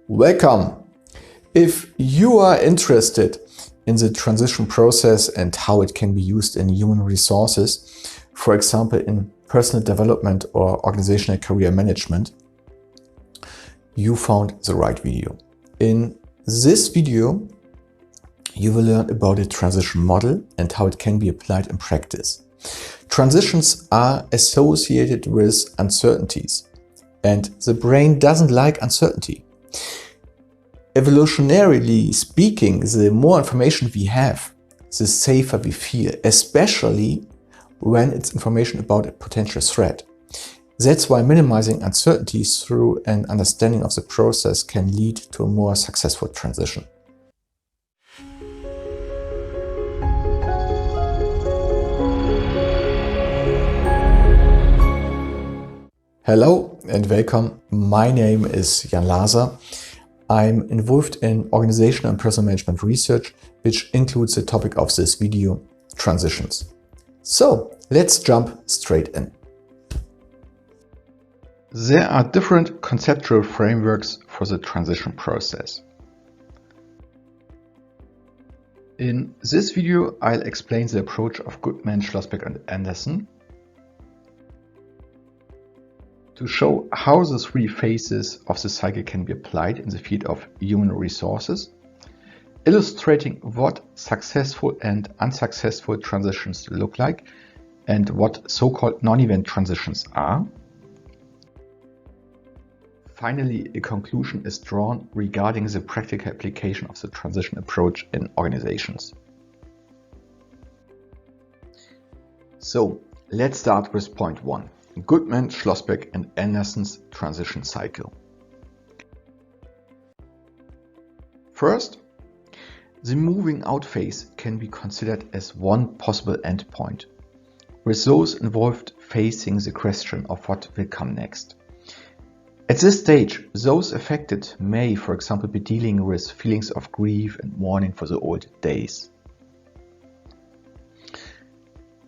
Welcome! If you are interested in the transition process and how it can be used in human resources, for example in personal development or organizational career management, you found the right video. In this video, you will learn about the transition model and how it can be applied in practice. Transitions are associated with uncertainties, and the brain doesn't like uncertainty. Evolutionarily speaking, the more information we have, the safer we feel, especially when it's information about a potential threat. That's why minimizing uncertainties through an understanding of the process can lead to a more successful transition. Hello and welcome. My name is Jan Laser. I'm involved in organizational and personal management research, which includes the topic of this video, transitions. So let's jump straight in. There are different conceptual frameworks for the transition process. In this video, I'll explain the approach of Goodman, Schlossberg and Anderson to show how the three phases of the cycle can be applied in the field of human resources, illustrating what successful and unsuccessful transitions look like and what so-called non-event transitions are. Finally, a conclusion is drawn regarding the practical application of the transition approach in organizations. So, let's start with point 1. Goodman, Schlossberg and Anderson's transition cycle. First, the moving out phase can be considered as one possible endpoint, with those involved facing the question of what will come next. At this stage, those affected may, for example, be dealing with feelings of grief and mourning for the old days.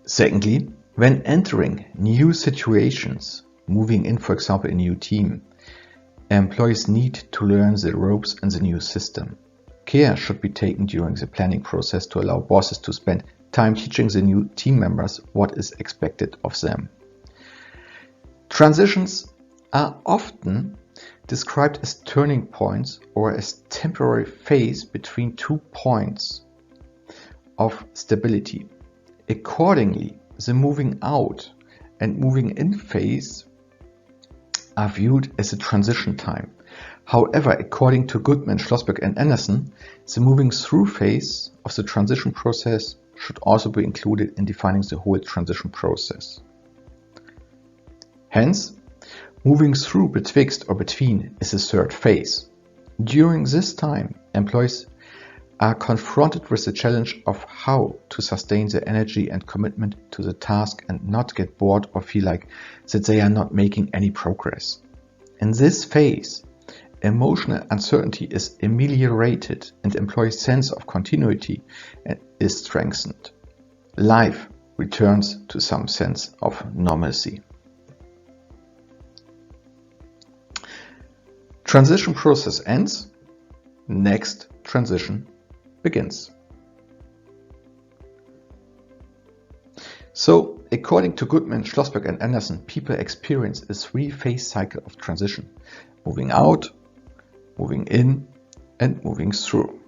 Secondly, when entering new situations, moving in, for example, a new team, employees need to learn the ropes in the new system. Care should be taken during the planning process to allow bosses to spend time teaching the new team members what is expected of them. Transitions are often described as turning points or as temporary phase between 2 points of stability. Accordingly, the moving out and moving in phase are viewed as a transition time. However, according to Goodman, Schlossberg and Anderson, the moving through phase of the transition process should also be included in defining the whole transition process. Hence, moving through betwixt or between is the third phase. During this time, employees are confronted with the challenge of how to sustain their energy and commitment to the task and not get bored or feel like that they are not making any progress. In this phase, emotional uncertainty is ameliorated and employees' sense of continuity is strengthened. Life returns to some sense of normalcy. Transition process ends. Next transition begins. So, according to Goodman, Schlossberg and Anderson, people experience a three-phase cycle of transition: moving out, moving in, and moving through.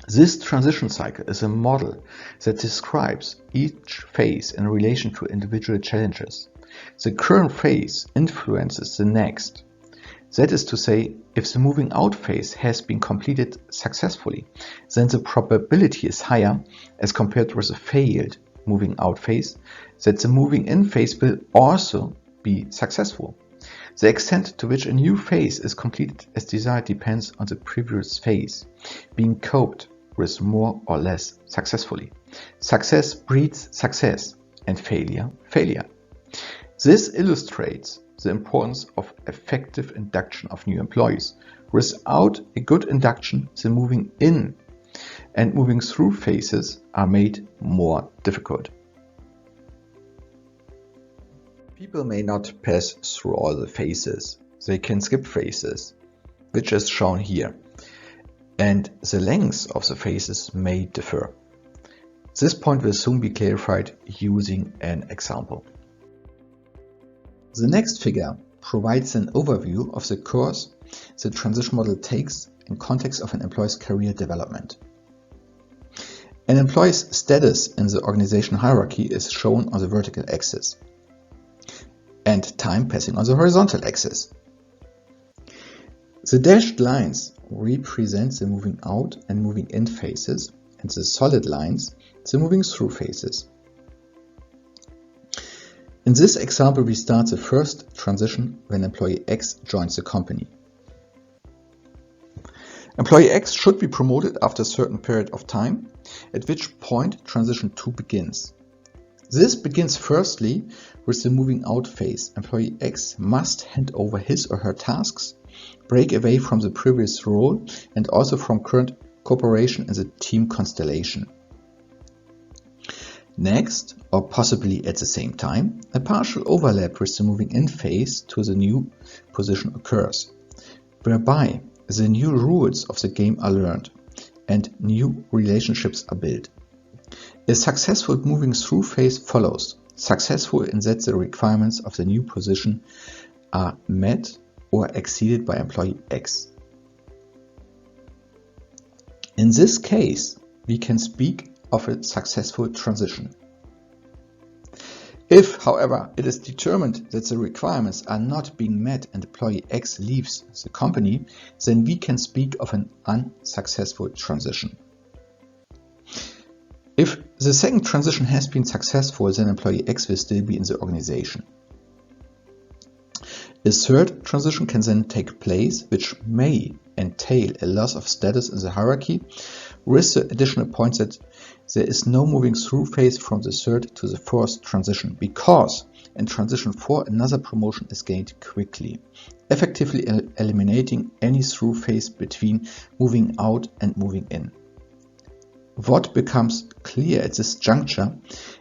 This transition cycle is a model that describes each phase in relation to individual challenges. The current phase influences the next. That is to say, if the moving out phase has been completed successfully, then the probability is higher as compared with a failed moving out phase that the moving in phase will also be successful. The extent to which a new phase is completed as desired depends on the previous phase being coped with more or less successfully. Success breeds success and failure, failure. This illustrates the importance of effective induction of new employees. Without a good induction, the moving in and moving through phases are made more difficult. People may not pass through all the phases. They can skip phases. which is shown here, and the length of the phases may differ. This point will soon be clarified using an example. The next figure provides an overview of the course the transition model takes in context of an employee's career development. An employee's status in the organization hierarchy is shown on the vertical axis, and time passing on the horizontal axis. The dashed lines represent the moving out and moving in phases, and the solid lines the moving through phases. In this example, we start the first transition when employee X joins the company. Employee X should be promoted after a certain period of time, at which point transition 2 begins. This begins firstly with the moving out phase. Employee X must hand over his or her tasks, break away from the previous role, and also from current cooperation in the team constellation. Next, or possibly at the same time, a partial overlap with the moving in phase to the new position occurs, whereby the new rules of the game are learned and new relationships are built. A successful moving through phase follows, successful in that the requirements of the new position are met or exceeded by employee X. In this case, we can speak of a successful transition. If, however, it is determined that the requirements are not being met and employee X leaves the company, then we can speak of an unsuccessful transition. If the second transition has been successful, then employee X will still be in the organization. A third transition can then take place, which may entail a loss of status in the hierarchy, with the additional point that there is no moving through phase from the third to the fourth transition, because in transition 4 another promotion is gained quickly, effectively eliminating any through phase between moving out and moving in. What becomes clear at this juncture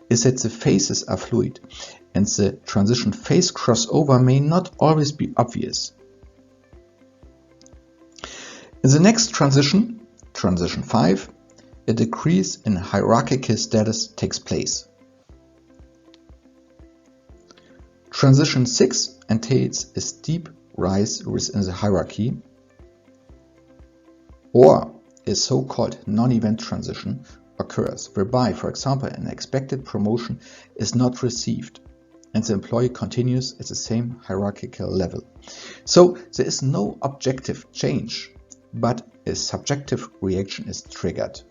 is that the phases are fluid, and the transition phase crossover may not always be obvious. In the next transition, transition 5, a decrease in hierarchical status takes place. Transition 6 entails a steep rise within the hierarchy, or a so-called non-event transition occurs, whereby, for example, an expected promotion is not received and the employee continues at the same hierarchical level. So there is no objective change, but a subjective reaction is triggered.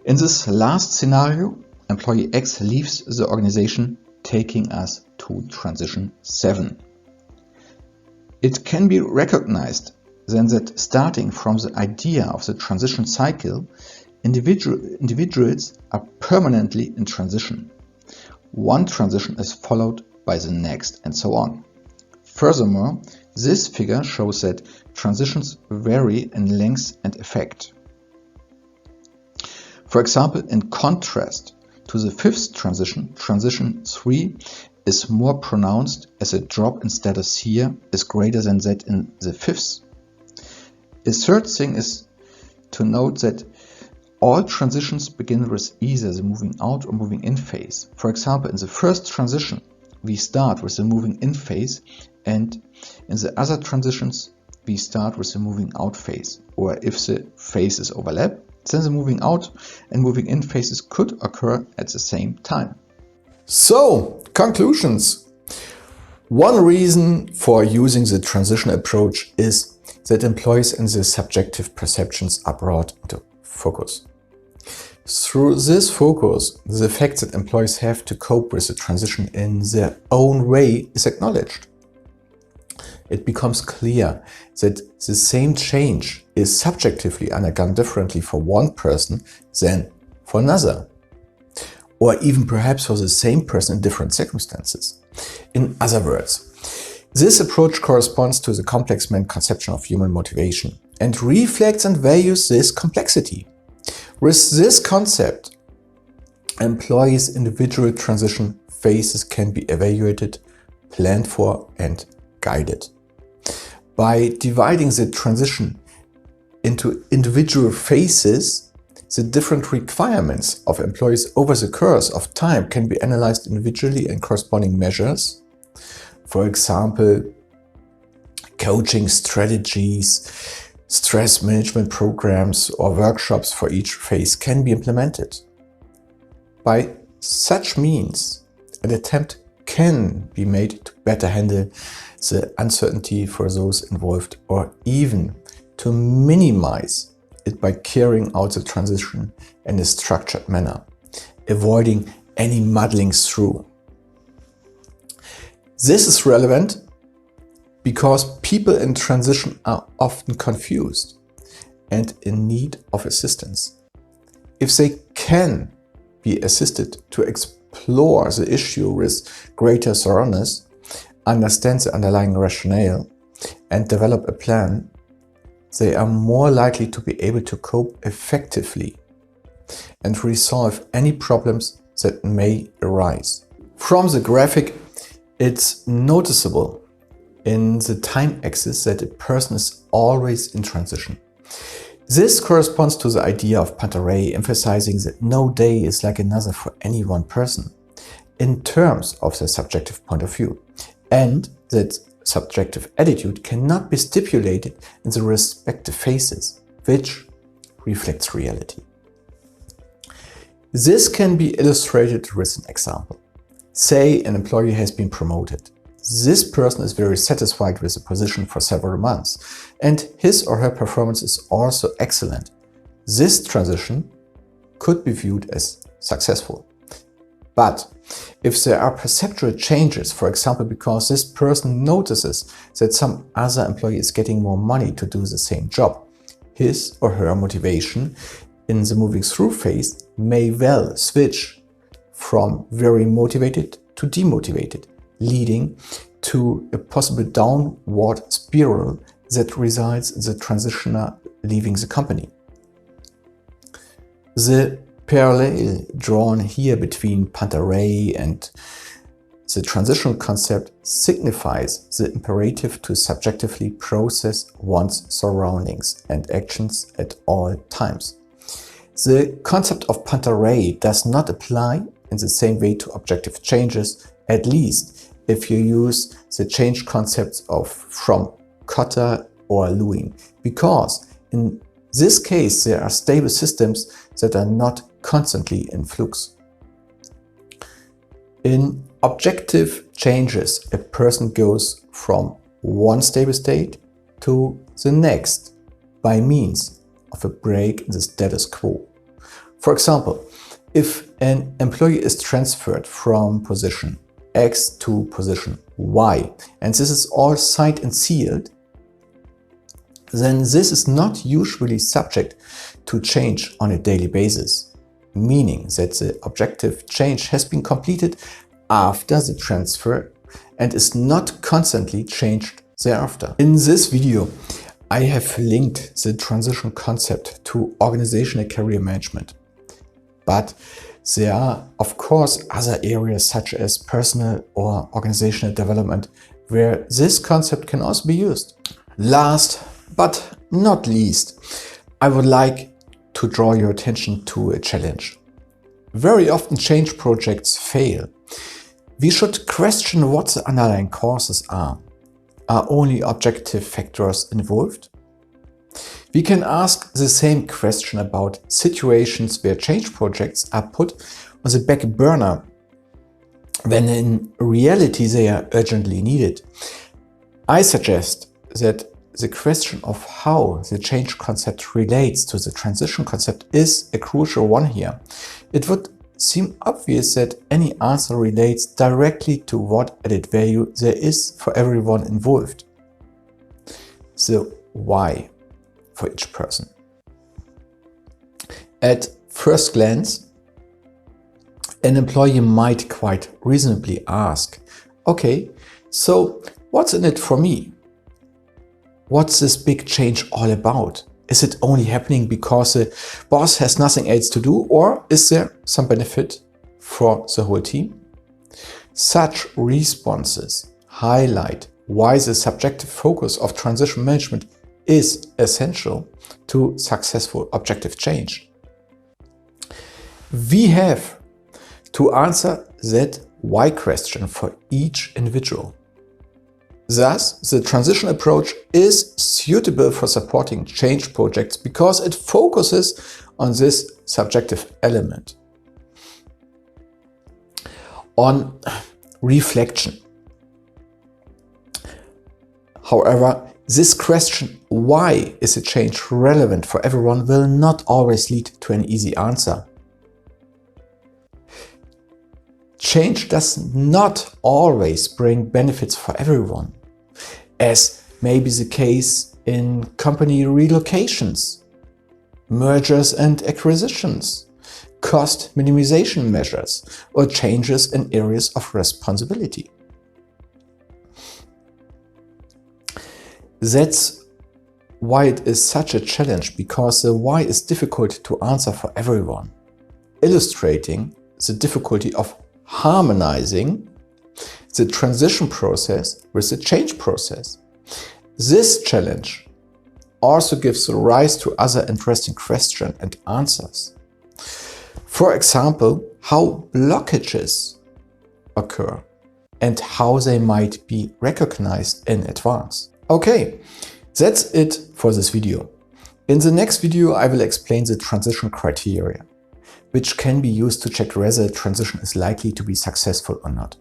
In this last scenario, employee X leaves the organization, taking us to transition 7. It can be recognized then that starting from the idea of the transition cycle, individuals are permanently in transition. One transition is followed by the next, and so on. Furthermore, this figure shows that transitions vary in length and effect. For example, in contrast to the fifth transition, transition 3 is more pronounced as a drop in status here is greater than that in the fifth. A third thing is to note that all transitions begin with either the moving out or moving in phase. For example, in the first transition, we start with the moving in phase, and in the other transitions, we start with the moving out phase. Or if the phases overlap, then the moving out and moving in phases could occur at the same time. So, conclusions. One reason for using the transition approach is that employees and their subjective perceptions are brought into focus. Through this focus, the fact that employees have to cope with the transition in their own way is acknowledged. It becomes clear that the same change is subjectively undergone differently for one person than for another, or even perhaps for the same person in different circumstances. In other words, this approach corresponds to the complex man conception of human motivation and reflects and values this complexity. With this concept, employees' individual transition phases can be evaluated, planned for, and guided. By dividing the transition into individual phases, the different requirements of employees over the course of time can be analyzed individually and corresponding measures. For example, coaching strategies, stress management programs, or workshops for each phase can be implemented. By such means, an attempt can be made to better handle the uncertainty for those involved, or even to minimize it by carrying out the transition in a structured manner, avoiding any muddling through. This is relevant because people in transition are often confused and in need of assistance. If they can be assisted to explore the issue with greater thoroughness, understand the underlying rationale, and develop a plan, they are more likely to be able to cope effectively and resolve any problems that may arise. From the graphic, it's noticeable in the time axis that a person is always in transition. This corresponds to the idea of Pantarei, emphasizing that no day is like another for any one person in terms of their subjective point of view, and that subjective attitude cannot be stipulated in the respective phases, which reflects reality. This can be illustrated with an example. Say an employee has been promoted. This person is very satisfied with the position for several months, and his or her performance is also excellent. This transition could be viewed as successful. But if there are perceptual changes, for example, because this person notices that some other employee is getting more money to do the same job, his or her motivation in the moving through phase may well switch from very motivated to demotivated, leading to a possible downward spiral that results in the transitioner leaving the company. The parallel drawn here between Pantarei and the transition concept signifies the imperative to subjectively process one's surroundings and actions at all times. The concept of Pantarei does not apply in the same way to objective changes, at least if you use the change concepts of from Kotter or Lewin, because in this case there are stable systems that are not constantly in flux. In objective changes, a person goes from one stable state to the next by means of a break in the status quo. For example, if an employee is transferred from position X to position Y, and this is all signed and sealed, then this is not usually subject to change on a daily basis, meaning that the objective change has been completed after the transfer and is not constantly changed thereafter. In this video, I have linked the transition concept to organizational career management. But there are, of course, other areas such as personal or organizational development where this concept can also be used. Last but not least, I would like to draw your attention to a challenge. Very often change projects fail. We should question what the underlying causes are. Are only objective factors involved? We can ask the same question about situations where change projects are put on the back burner when in reality they are urgently needed. I suggest that the question of how the change concept relates to the transition concept is a crucial one here. It would seem obvious that any answer relates directly to what added value there is for everyone involved. The why for each person. At first glance, an employee might quite reasonably ask, okay, so what's in it for me? What's this big change all about? Is it only happening because the boss has nothing else to do, or is there some benefit for the whole team? Such responses highlight why the subjective focus of transition management is essential to successful objective change. We have to answer that why question for each individual. Thus, the transition approach is suitable for supporting change projects because it focuses on this subjective element. On reflection. However, this question, why is a change relevant for everyone, will not always lead to an easy answer. Change does not always bring benefits for everyone, as may be the case in company relocations, mergers and acquisitions, cost minimization measures, or changes in areas of responsibility. That's why it is such a challenge, because the why is difficult to answer for everyone, illustrating the difficulty of harmonizing the transition process with the change process. This challenge also gives rise to other interesting questions and answers. For example, how blockages occur and how they might be recognized in advance. Okay, that's it for this video. In the next video, I will explain the transition criteria, which can be used to check whether a transition is likely to be successful or not.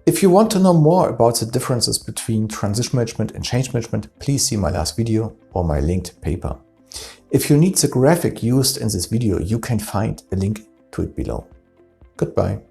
If you want to know more about the differences between transition management and change management, please see my last video or my linked paper. If you need the graphic used in this video, you can find a link to it below. Goodbye.